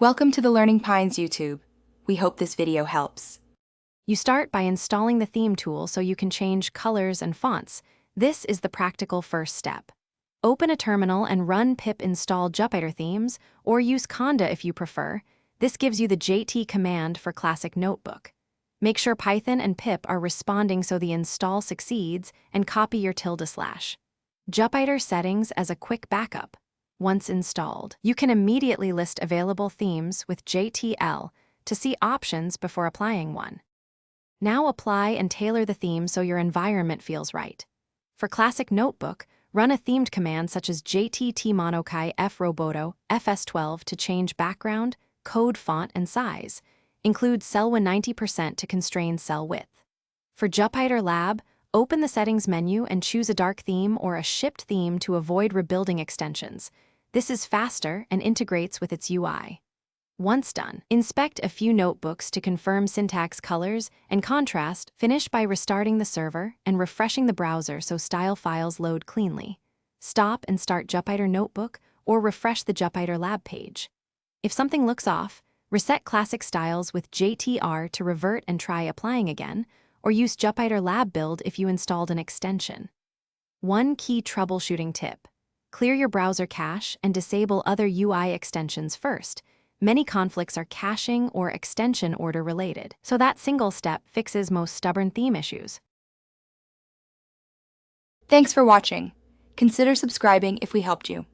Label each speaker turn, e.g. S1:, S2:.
S1: Welcome to the Learning Pines YouTube. We hope this video helps.
S2: You start by installing the theme tool so you can change colors and fonts. This is the practical first step. Open a terminal and run pip install Jupyter themes, or use conda if you prefer. This gives you the JT command for Classic Notebook. Make sure Python and pip are responding so the install succeeds, and copy your ~. Jupyter settings as a quick backup. Once installed, you can immediately list available themes with JTL to see options before applying one. Now apply and tailor the theme so your environment feels right. For Classic Notebook, run a themed command such as jttmonokai froboto fs12 to change background, code font, and size. Include Selwa 90% to constrain cell width. For Jupyter Lab, open the settings menu and choose a dark theme or a shipped theme to avoid rebuilding extensions. This is faster and integrates with its UI. Once done, inspect a few notebooks to confirm syntax, colors, and contrast. Finish by restarting the server and refreshing the browser so style files load cleanly. Stop and start Jupyter Notebook or refresh the Jupyter Lab page. If something looks off, reset classic styles with JTR to revert and try applying again, or use Jupyter Lab build if you installed an extension. One key troubleshooting tip: clear your browser cache and disable other UI extensions first. Many conflicts are caching or extension order related, so that single step fixes most stubborn theme issues.
S1: Thanks for watching. Consider subscribing if we helped you.